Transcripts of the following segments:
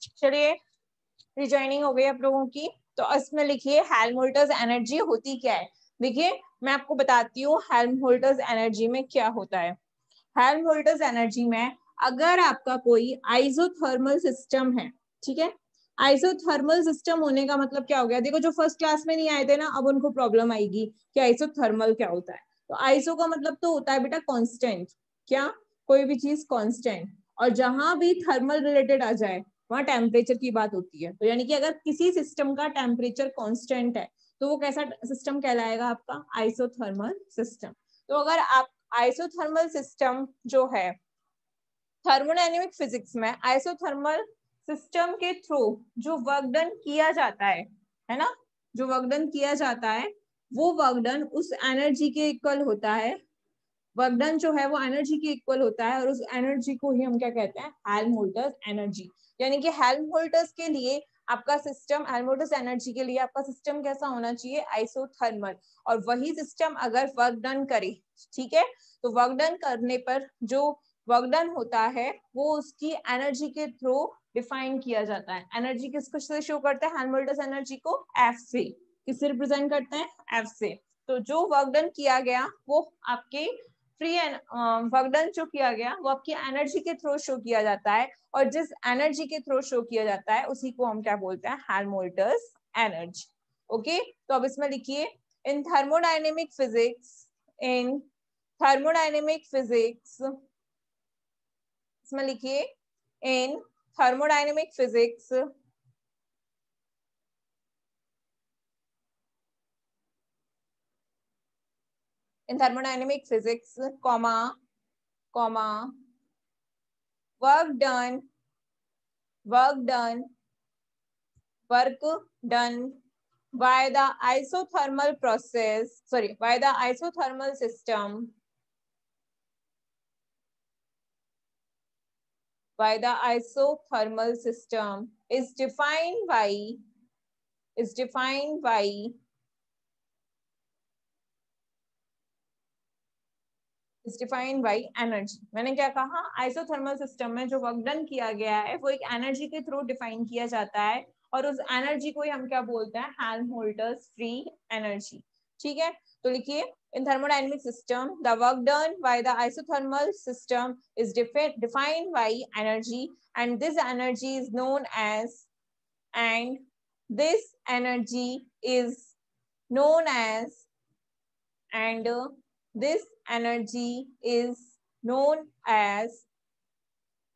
चलिए रिजॉइनिंग हो गई आप लोगों की। तो इसमें लिखिए हेल्महोल्ट्ज़ एनर्जी होती क्या है। देखिए मैं आपको बताती हूँ हेल्महोल्ट्ज़ एनर्जी में क्या होता है। हेल्महोल्ट्ज़ एनर्जी में अगर आपका कोई आइसोथर्मल सिस्टम है, ठीक है, आइसोथर्मल सिस्टम होने का मतलब क्या हो गया, देखो जो फर्स्ट क्लास में नहीं आए थे ना, अब उनको प्रॉब्लम आएगी कि आइसोथर्मल क्या होता है। तो आइसो का मतलब तो होता है बेटा कांस्टेंट, क्या, कोई भी चीज कांस्टेंट, और जहां भी थर्मल रिलेटेड आ जाए वहां टेम्परेचर की बात होती है। तो यानी कि अगर किसी सिस्टम का टेम्परेचर कांस्टेंट है तो वो कैसा सिस्टम कहलाएगा, आपका आइसोथर्मल सिस्टम। तो अगर आप आइसोथर्मल सिस्टम जो है, थर्मोडायनेमिक फिजिक्स में आइसोथर्मल सिस्टम के थ्रू जो वर्क डन किया जाता है ना, जो वर्क डन किया जाता है वो वर्क डन उस एनर्जी के इक्वल होता है, वर्क डन जो है वो एनर्जी के इक्वल होता है, और उस एनर्जी को ही हम क्या कहते हैं, हेल्महोल्ट्ज़ एनर्जी। यानी कि हेल्महोल्ट्ज़ के लिए आपका सिस्टम, हेल्महोल्ट्ज़ एनर्जी के लिए आपका सिस्टम कैसा होना चाहिए, आइसोथर्मल। और वही सिस्टम अगर वर्क डन करे, ठीक है, तो वर्क डन करने पर जो वर्क डन होता है वो उसकी एनर्जी के थ्रू डिफाइन किया जाता है। एनर्जी किसको से शो करता है, हेल्महोल्ट्ज़ एनर्जी को एफ से, किससे रिप्रेजेंट करते हैं, एफ से। तो जो वर्क डन किया गया वो आपके फ्री वर्क डन जो किया गया वो आपकी एनर्जी के थ्रू शो किया जाता है, और जिस एनर्जी के थ्रू शो किया जाता है उसी को हम क्या बोलते हैं, हेल्महोल्ट्ज़ एनर्जी। ओके, तो अब इसमें लिखिए इन थर्मोडायनेमिक फिजिक्स, इन थर्मोडायनेमिक फिजिक्स, इसमें लिखिए इन thermodynamic physics in thermodynamic physics, comma work done by the isothermal process, by the isothermal system, is defined by energy. मैंने क्या कहा, आइसोथर्मल सिस्टम में जो वर्क डन किया गया है वो एक एनर्जी के थ्रू डिफाइन किया जाता है, और उस एनर्जी को ही हम क्या बोलते हैं, हेल्महोल्ट्ज़ फ्री एनर्जी। ठीक है, तो लिखिए in thermodynamic system the work done by the isothermal system is defined by energy, and this energy is known as and this energy is known as and this energy is known as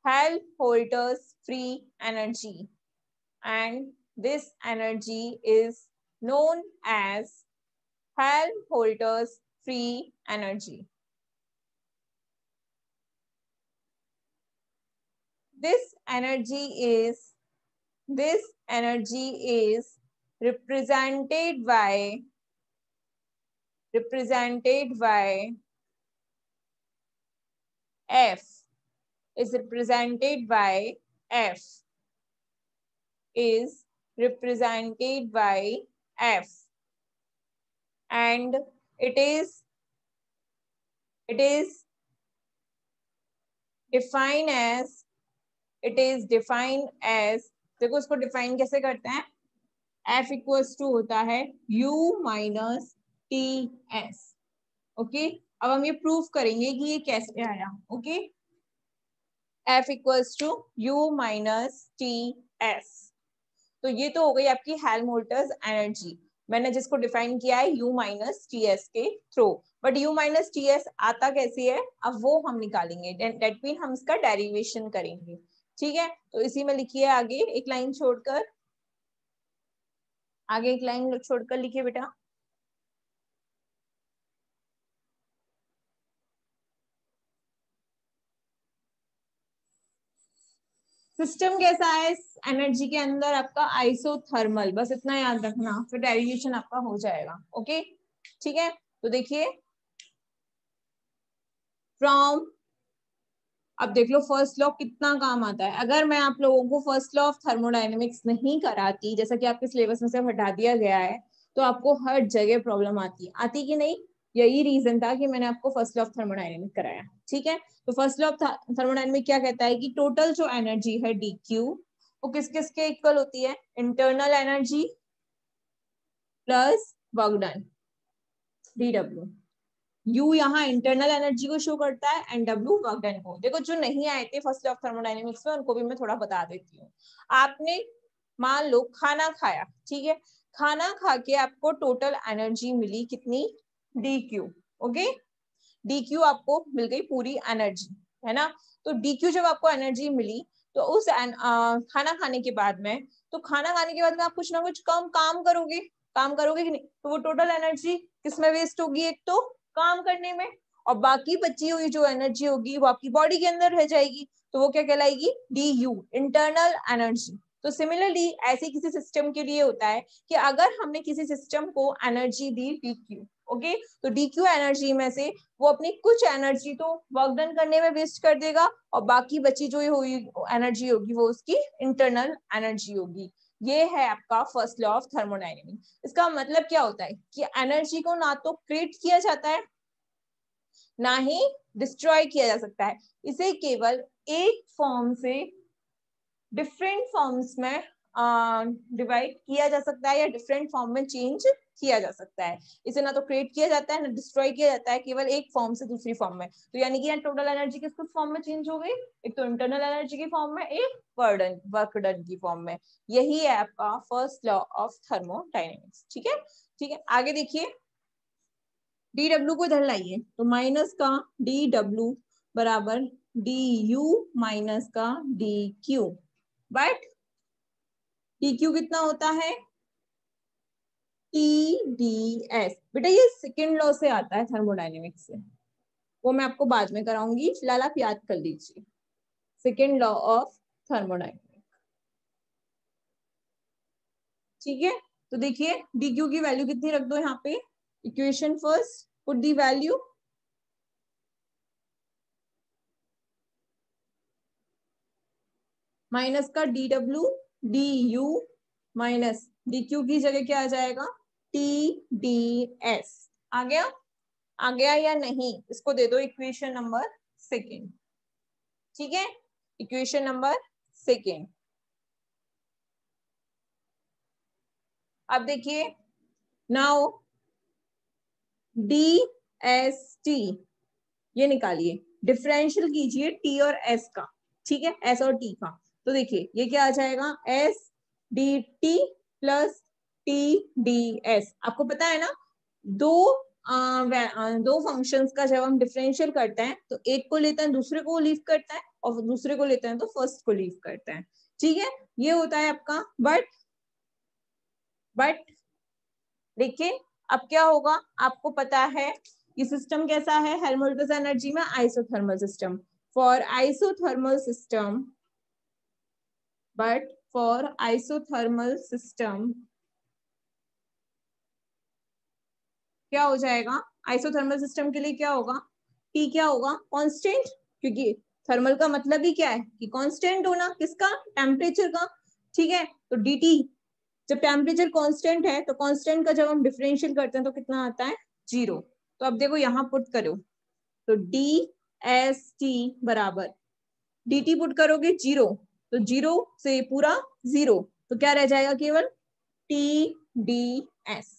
Helmholtz free energy, and this energy is known as Helmholtz free energy. This energy is represented by F, is represented by F, is represented by F, and it is defined as, देखो उसको define कैसे करते हैं, F equals to होता है U minus T S. Okay, अब हम ये प्रूफ करेंगे कि ये कैसे आया। Okay, F equals to U minus T S. तो ये तो हो गई आपकी हेल्महोल्ट्ज़ एनर्जी, मैंने जिसको डिफाइन किया है U माइनस टी एस के through. But U minus T S आता कैसे है, अब वो हम निकालेंगे, डेट मीन हम इसका डेरिवेशन करेंगे। ठीक है, तो इसी में लिखिए आगे एक लाइन छोड़कर, लिखिए बेटा। सिस्टम कैसा है इस एनर्जी के अंदर, आपका आइसोथर्मल, बस इतना याद रखना, फिर डेरिवेशन आपका हो जाएगा। ओके, ठीक है, तो देखिए फ्रॉम, अब देख लो फर्स्ट लॉ कितना काम आता है। अगर मैं आप लोगों को फर्स्ट लॉ ऑफ थर्मोडायनेमिक्स नहीं कराती, जैसा कि आपके सिलेबस में से हटा दिया गया है, तो आपको हर जगह प्रॉब्लम आती कि नहीं। यही रीजन था कि मैंने आपको फर्स्ट लॉ ऑफ थर्मोडायनेमिक्स कराया। ठीक है, तो फर्स्ट लॉ ऑफ थर्मोडायनेमिक्स क्या कहता है कि टोटल जो एनर्जी है डी क्यू, वो किस किस के इक्वल होती है, internal energy plus work done, dw। U यहाँ इंटरनल एनर्जी को शो करता है एंड W वर्क डन को। देखो जो नहीं आए थे फर्स्ट लॉ ऑफ थर्मोडायनेमिक्स में उनको भी मैं थोड़ा बता देती हूँ। आपने मान लो खाना खाया, ठीक है, खाना खा के आपको टोटल एनर्जी मिली कितनी, DQ। ओके, DQ आपको मिल गई पूरी एनर्जी, है ना। तो DQ जब आपको एनर्जी मिली तो उस खाना खाने के बाद में, तो खाना खाने के बाद में आप कुछ ना कुछ काम करोगे, काम करोगे कि नहीं, तो वो टोटल एनर्जी किसमें वेस्ट होगी, एक तो काम करने में, और बाकी बची हुई जो एनर्जी होगी वो आपकी बॉडी के अंदर रह जाएगी, तो वो क्या कहलाएगी, DU, इंटरनल एनर्जी। तो सिमिलरली ऐसे किसी सिस्टम के लिए होता है कि अगर हमने किसी सिस्टम को एनर्जी दी DQ, ओके, तो DQ एनर्जी में से वो अपनी कुछ एनर्जी तो वर्क डन करने में वेस्ट कर देगा, और बाकी बची जो एनर्जी होगी वो उसकी इंटरनल एनर्जी होगी। ये है आपका फर्स्ट लॉ ऑफ थर्मोडायनेमिक्स। इसका मतलब क्या होता है कि एनर्जी को ना तो क्रिएट किया जाता है ना ही डिस्ट्रॉय किया जा सकता है, इसे केवल एक फॉर्म से डिफरेंट फॉर्म्स में डिवाइड किया जा सकता है या डिफरेंट फॉर्म में चेंज किया जा सकता है। इसे ना तो क्रिएट किया जाता है ना डिस्ट्रॉय किया जाता है, केवल एक फॉर्म से दूसरी फॉर्म में। तो यानी कि यहाँ टोटल एनर्जी किस किस फॉर्म में चेंज हो गई, एक तो इंटरनल एनर्जी की फॉर्म में, एक वर्क डन की फॉर्म में। यही है आपका फर्स्ट लॉ ऑफ थर्मोडायनेमिक्स। ठीक है, ठीक है, आगे देखिए, dw को इधर लाइए, तो माइनस का dw बराबर du माइनस का dq, बट dq कितना होता है, TdS। बेटा ये सेकेंड लॉ से आता है थर्मोडायनेमिक्स से, वो मैं आपको बाद में कराऊंगी, फिलहाल आप याद कर लीजिए सेकेंड लॉ ऑफ थर्मोडायनेमिक्स। ठीक है, तो देखिए dq की वैल्यू कितनी रख दो यहाँ पे, equation first, put the value, minus का dw du माइनस dq की जगह क्या आ जाएगा, TdS। आ गया, आ गया या नहीं, इसको दे दो इक्वेशन नंबर सेकेंड। ठीक है, इक्वेशन नंबर सेकेंड। अब देखिए, नाउ DST ये निकालिए, डिफरेंशियल कीजिए T और S का, ठीक है, S और T का। तो देखिए ये क्या आ जाएगा, SDT प्लस TDS। आपको पता है ना, दो दो फंक्शंस का जब हम डिफरेंशियल करते हैं तो एक को लेते हैं दूसरे को लीव करता है, और दूसरे को लेते हैं तो फर्स्ट को लीव करते हैं। ठीक है, ये होता है आपका, बट देखिए अब क्या होगा, आपको पता है ये सिस्टम कैसा है, हेल्महोल्ट्ज एनर्जी में isothermal system, for isothermal system, but for isothermal system क्या हो जाएगा, आइसोथर्मल सिस्टम के लिए क्या होगा, टी क्या होगा, कांस्टेंट, क्योंकि थर्मल का मतलब ही क्या है कि कांस्टेंट होना, किसका, टेम्परेचर का। ठीक है, तो dt, जब टेम्परेचर कांस्टेंट है तो कांस्टेंट का जब हम डिफरेंशियल करते हैं तो कितना आता है, 0। तो अब देखो यहाँ पुट करो, तो DST बराबर dt पुट करोगे 0, तो 0 से पूरा 0, तो क्या रह जाएगा, केवल TdS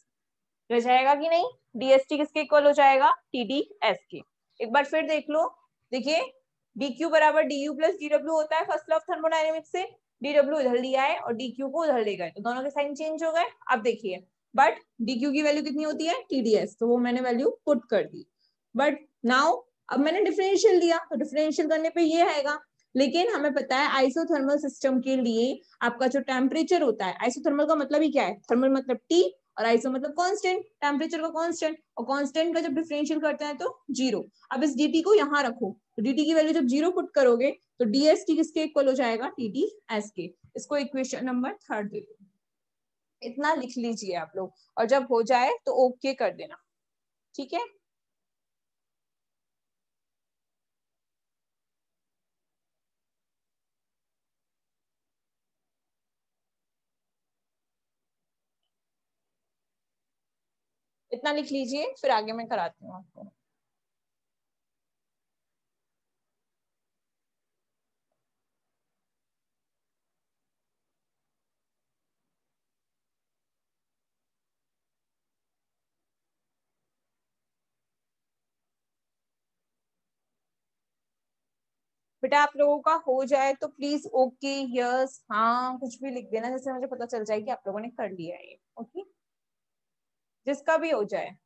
रह जाएगा कि नहीं, DST किसके इक्वल हो जाएगा, TdS के। एक बार फिर देख लो, देखिए dq बराबर du प्लस dw होता है फर्स्ट लॉ ऑफ थर्मोडायनेमिक्स से, dw इधर लिया है और dq को उधर ले गए तो दोनों के साइन चेंज हो गए। अब देखिए, बट dq की वैल्यू कितनी होती है, TdS, तो वो मैंने वैल्यू पुट कर दी। बट नाउ अब मैंने डिफरेंशियल लिया, तो डिफरेंशियल करने पे ये आएगा, लेकिन हमें पता है आइसोथर्मल सिस्टम के लिए आपका जो टेम्परेचर होता है, आइसोथर्मल का मतलब ही क्या है, थर्मल मतलब T और आइसो मतलब कांस्टेंट, टेम्परेचर का कांस्टेंट, और कांस्टेंट का जब डिफरेंशियल करते हैं तो 0। अब इस dt को यहाँ रखो, तो dt की वैल्यू जब 0 पुट करोगे तो dst किसके इक्वल हो जाएगा, TdS के। इसको इक्वेशन नंबर थर्ड दे दो, इतना लिख लीजिए आप लोग, और जब हो जाए तो ओके कर देना। ठीक है, इतना लिख लीजिए, फिर आगे मैं कराती हूँ आपको। बेटा आप लोगों का हो जाए तो प्लीज ओके, यस, हाँ कुछ भी लिख देना, जैसे मुझे पता चल जाए कि आप लोगों ने कर लिया है ये। ओके, जिसका भी हो जाए।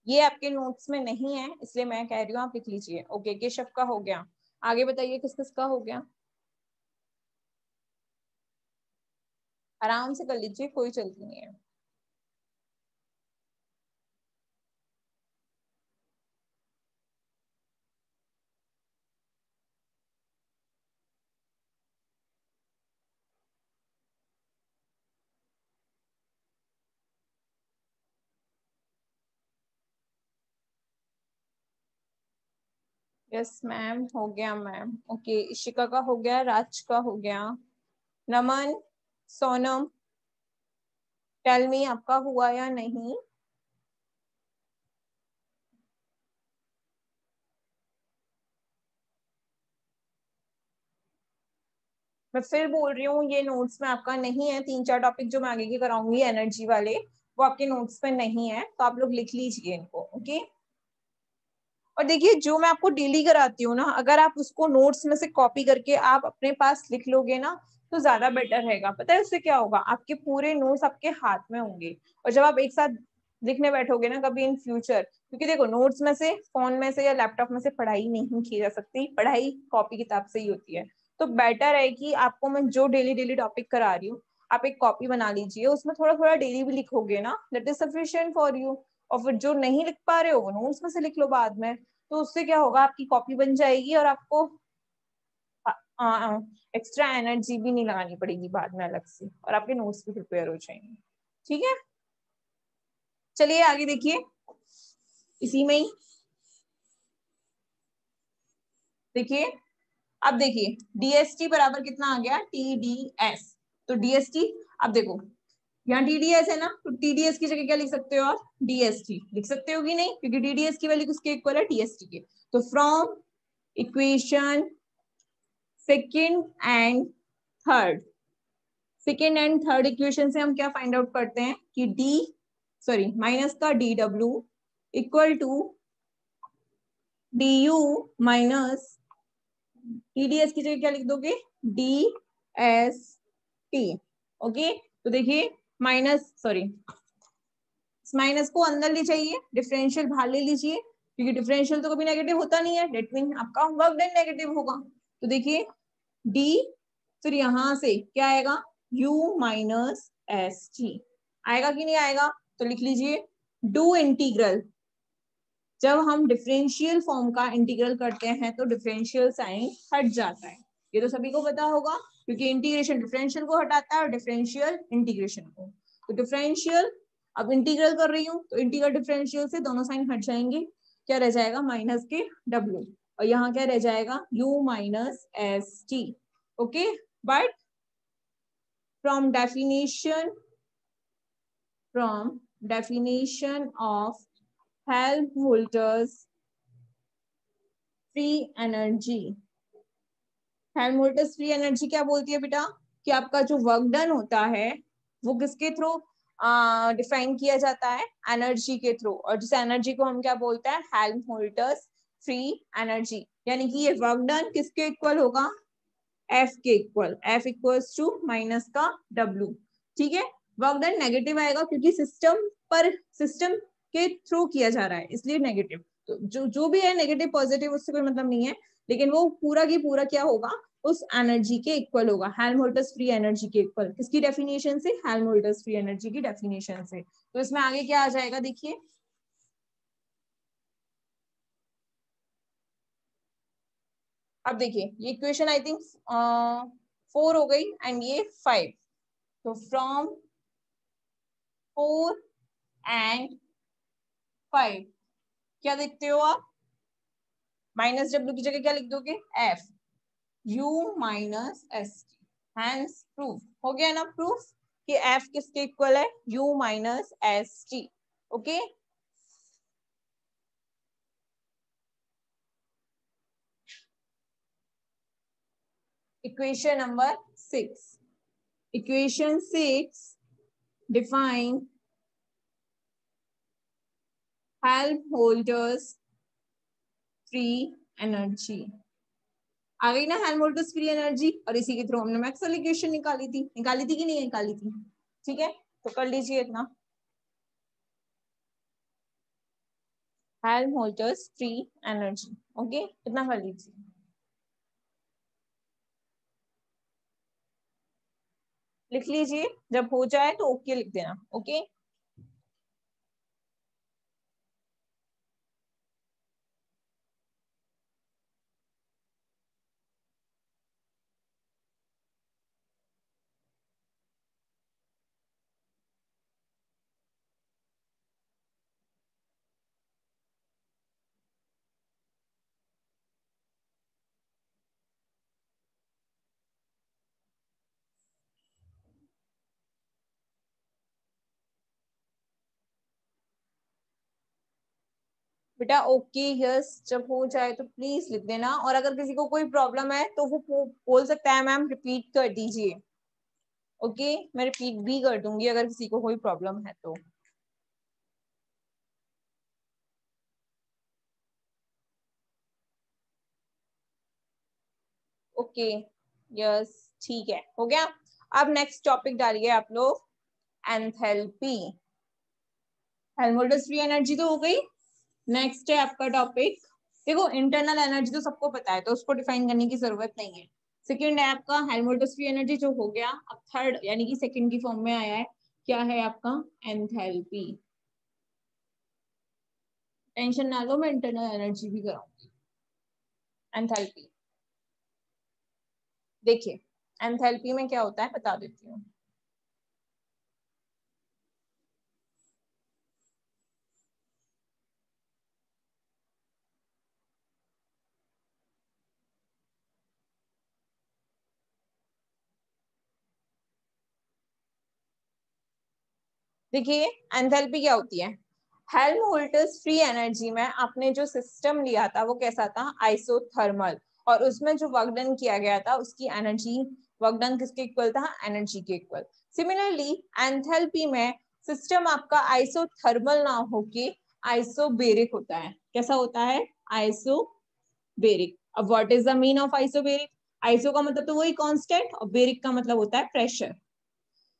ये आपके नोट्स में नहीं है इसलिए मैं कह रही हूँ आप लिख लीजिए। ओके, केशव का हो गया। आगे बताइए किस किस का हो गया। आराम से कर लीजिए, कोई चलती नहीं है। यस मैम, हो गया मैम। ओके, इशिका का हो गया, राज का हो गया, नमन, सोनम, टेल मी आपका हुआ या नहीं। मैं फिर बोल रही हूँ ये नोट्स में आपका नहीं है। 3-4 टॉपिक जो मैं आगे के कराऊंगी एनर्जी वाले, वो आपके नोट्स में नहीं है, तो आप लोग लिख लीजिए इनको। ओके, और देखिए जो मैं आपको डेली कराती हूँ ना, अगर आप उसको नोट्स में से कॉपी करके आप अपने पास लिख लोगे ना तो ज्यादा बेटर रहेगा। पता है उससे क्या होगा, आपके पूरे नोट्स आपके हाथ में होंगे, और जब आप एक साथ लिखने बैठोगे ना कभी इन फ्यूचर, क्योंकि देखो नोट्स में से, फोन में से या लैपटॉप में से पढ़ाई नहीं की जा सकती, पढ़ाई कॉपी किताब से ही होती है। तो बेटर है कि आपको मैं जो डेली डेली टॉपिक करा रही हूँ, आप एक कॉपी बना लीजिए, उसमें थोड़ा थोड़ा डेली भी लिखोगे ना, that is sufficient for you. और फिर जो नहीं लिख पा रहे हो वो नोट्स में से लिख लो बाद में, तो उससे क्या होगा, आपकी कॉपी बन जाएगी और आपको एक्स्ट्रा एनर्जी भी नहीं लगानी पड़ेगी बाद में अलग से, और आपके नोट्स भी प्रिपेयर हो जाएंगे। ठीक है, चलिए आगे देखिए, इसी में ही देखिए। अब देखिए डीएसटी बराबर कितना आ गया, टीडीएस। तो डीएसटी, अब देखो यहाँ टीडीएस है ना, तो टीडीएस की जगह क्या लिख सकते हो आप, डीएसटी लिख सकते हो कि नहीं, क्योंकि डीडीएस की वैल्यू किसके इक्वल है, टीएसटी के। तो from equation second and third, second and third equation से हम क्या फाइंड आउट करते हैं कि डी, सॉरी माइनस का D W equal to D U minus TDS की जगह क्या लिख दोगे, डी एस टी। ओके, तो देखिए माइनस, सॉरी इस माइनस को अंदर ले जाइए, डिफरेंशियल बाहर ले लीजिए, क्योंकि डिफरेंशियल तो कभी नेगेटिव होता नहीं है, डेट मीन आपका वर्क डन नेगेटिव होगा। तो देखिए डी, फिर यहां से क्या आएगा, u माइनस एस टी आएगा कि नहीं आएगा, तो लिख लीजिए डू इंटीग्रल। जब हम डिफरेंशियल फॉर्म का इंटीग्रल करते हैं तो डिफरेंशियल साइन हट जाता है, ये तो सभी को पता होगा, क्योंकि इंटीग्रेशन डिफरेंशियल को हटाता है और डिफरेंशियल इंटीग्रेशन को। तो डिफरेंशियल, अब इंटीग्रल कर रही हूँ तो इंटीग्रल डिफरेंशियल से दोनों साइन हट जाएंगे, क्या रह जाएगा, माइनस के डब्ल्यू, और यहाँ क्या रह जाएगा, u minus S T. Okay, but from definition of Helmholtz free energy, Helmholtz free energy क्या बोलती है बेटा, कि आपका जो वर्क डन होता है वो किसके थ्रू डिफाइन किया जाता है, एनर्जी के थ्रू, और जिस एनर्जी को हम क्या बोलते हैं, हेल्महोल्ट्ज फ्री एनर्जी। यानी कि ये वर्क डन किसके इक्वल होगा, एफ के equal, F equals to minus का डब्ल्यू। ठीक है, वर्क डन नेगेटिव आएगा क्योंकि सिस्टम के थ्रू किया जा रहा है इसलिए नेगेटिव। तो जो भी है नेगेटिव पॉजिटिव उससे कोई मतलब नहीं है, लेकिन वो पूरा की पूरा क्या होगा, उस एनर्जी के इक्वल होगा, हेल्महोल्ट्ज फ्री एनर्जी के इक्वल। किसकी डेफिनेशन से, हेल्महोल्ट्ज फ्री एनर्जी की डेफिनेशन से। तो इसमें आगे क्या आ जाएगा देखिए, अब देखिए ये इक्वेशन आई थिंक 4 हो गई एंड ये 5। तो फ्रॉम 4 एंड 5 क्या देखते हो आप, माइनस डब्ल्यू की जगह क्या लिख दोगे, F, U minus S T. Hence proof हो गया ना, प्रूफ कि एफ किसके इक्वल है, U minus S T. Okay, equation number 6, equation 6 define Helmholtz free energy आ गई ना, हेल्महोल्ट्ज फ्री एनर्जी, और इसी के थ्रू हमने मैक्सवेल इक्वेशन निकाली थी कि नहीं निकाली थी? ठीक है, तो कर लीजिए इतना, हेल्महोल्ट्ज फ्री एनर्जी। ओके, इतना कर लीजिए। लिख लीजिए, जब हो जाए तो ओके लिख देना। ओके, बेटा ओके यस जब हो जाए तो प्लीज लिख देना, और अगर किसी को कोई प्रॉब्लम है तो वो बोल सकता है मैम रिपीट कर दीजिए। ओके, मैं रिपीट भी कर दूंगी अगर किसी को कोई प्रॉब्लम है तो। ओके यस, ठीक है, हो गया। अब नेक्स्ट टॉपिक डालिए आप लोग, एंथैल्पी। हेल्महोल्ट्ज फ्री एनर्जी तो हो गई। नेक्स्ट है आपका टॉपिक, देखो इंटरनल एनर्जी तो सबको पता है तो उसको डिफाइन करने की जरूरत नहीं है। सेकंड है आपका हेल्महोल्ट्ज फ्री एनर्जी जो हो गया, अब थर्ड यानी कि सेकंड की फॉर्म में आया है, क्या है आपका? एंथैल्पी। टेंशन ना लो, मैं इंटरनल एनर्जी भी कराऊंगी। एंथैल्पी देखिए, एंथैल्पी में क्या होता है बता देती हूँ। देखिए एंथैल्पी क्या होती है, हेल्महोल्ट्ज फ्री एनर्जी में आपने जो सिस्टम लिया था वो कैसा था? आइसोथर्मल, और उसमें जो वर्क डन किया गया था उसकी एनर्जी, वर्क डन किसके इक्वल था? एनर्जी के इक्वल। सिमिलरली एंथैल्पी में सिस्टम आपका आइसोथर्मल ना होके आइसोबेरिक होता है। कैसा होता है? आइसोबेरिक। अब what is the mean of isobaric? Iso का मतलब तो वही कांस्टेंट, और बेरिक का मतलब होता है प्रेशर।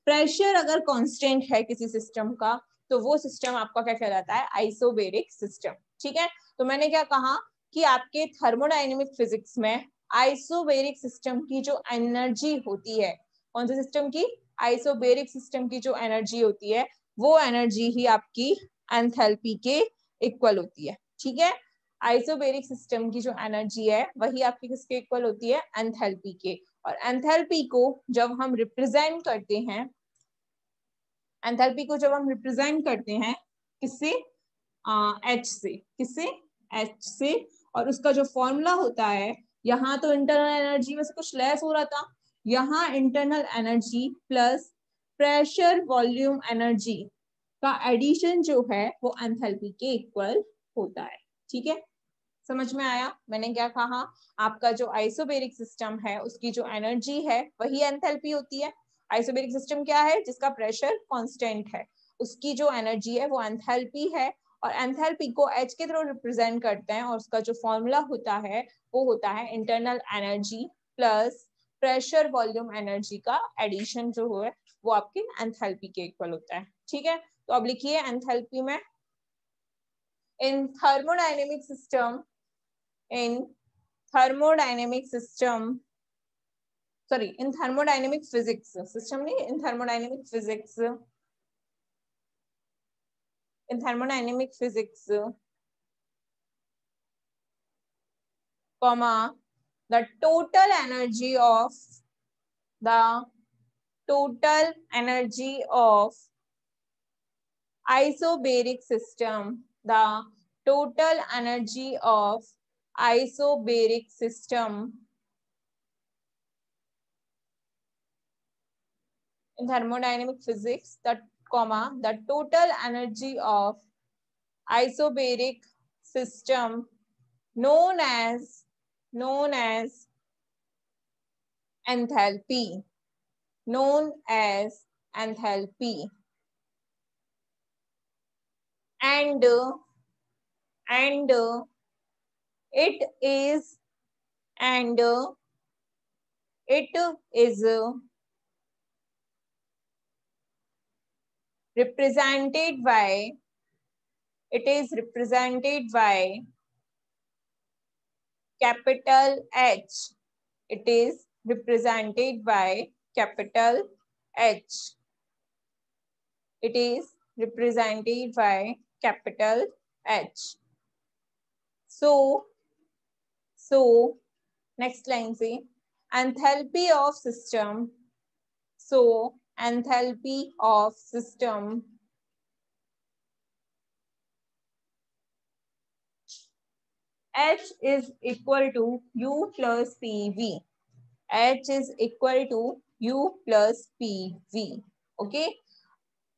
प्रेशर अगर कांस्टेंट है किसी सिस्टम का तो वो सिस्टम आपका क्या कहलाता है? Isobaric system. ठीक है, तो मैंने क्या कहा कि आपके थर्मोडायनेमिक फिजिक्स में आइसोबेरिक सिस्टम की जो एनर्जी होती है, कौन से सिस्टम की? आइसोबेरिक सिस्टम की जो एनर्जी होती है वो एनर्जी ही आपकी एंथैल्पी के इक्वल होती है। ठीक है, आइसोबेरिक सिस्टम की जो एनर्जी है वही आपकी किसके इक्वल होती है? एंथैल्पी के। और एंथैल्पी को जब हम रिप्रेजेंट करते हैं, एंथैल्पी को जब हम रिप्रेजेंट करते हैं किससे? एच से। किससे? एच से। और उसका जो फॉर्मूला होता है, यहाँ तो इंटरनल एनर्जी में से कुछ लेस हो रहा था, यहाँ internal energy plus pressure volume energy का एडिशन जो है वो एंथैल्पी के इक्वल होता है। ठीक है, समझ में आया मैंने क्या कहा? आपका जो आइसोबेरिक सिस्टम है उसकी जो एनर्जी है वही एंथैल्पी होती है। आइसोबेरिक सिस्टम क्या है? जिसका प्रेशर कांस्टेंट है, उसकी जो एनर्जी है वो एंथैल्पी है। और एंथैल्पी को एच के थ्रू रिप्रेजेंट करते हैं, और उसका जो फॉर्मूला होता है वो होता है internal energy plus pressure volume energy का एडिशन जो है वो आपकी एंथैल्पी के इक्वल होता है। ठीक है, तो अब लिखिए एंथैल्पी में, इन thermodynamic system, in thermodynamic system, sorry, in thermodynamic physics, system नहीं, in thermodynamic physics, in thermodynamic physics, comma, the total energy of, the total energy of isobaric system, the total energy of isobaric system in thermodynamic physics, the comma, the total energy of isobaric system known as enthalpy, known as enthalpy, and it is and it is represented by, it is represented by capital H. It is represented by capital H. It is represented by capital H. So next line से enthalpy of system. So enthalpy of system H is equal to U plus PV. H is equal to U plus PV. Okay.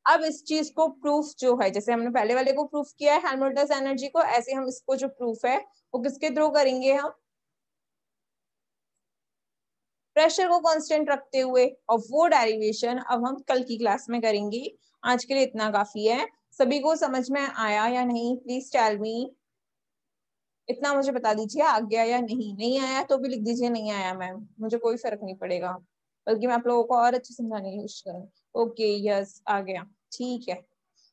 अब इस चीज को proof जो है, जैसे हमने पहले वाले को प्रूफ किया है हेल्महोल्ट्ज एनर्जी को, ऐसे हम इसको जो प्रूफ है वो किसके थ्रू करेंगे, हम प्रेशर को कांस्टेंट रखते हुए, और वो डेरिवेशन अब हम कल की क्लास में करेंगे। आज के लिए इतना काफी है। सभी को समझ में आया या नहीं, प्लीज टेल मी। इतना मुझे बता दीजिए आ गया या नहीं। नहीं आया तो भी लिख दीजिए नहीं आया मैम, मुझे कोई फर्क नहीं पड़ेगा, बल्कि मैं आप लोगों को और अच्छे समझाने की कोशिश करूंगी। ओके यस आ गया, ठीक है।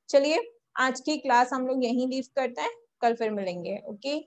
चलिए आज की क्लास हम लोग यहीं लीव करते हैं, कल फिर मिलेंगे। ओके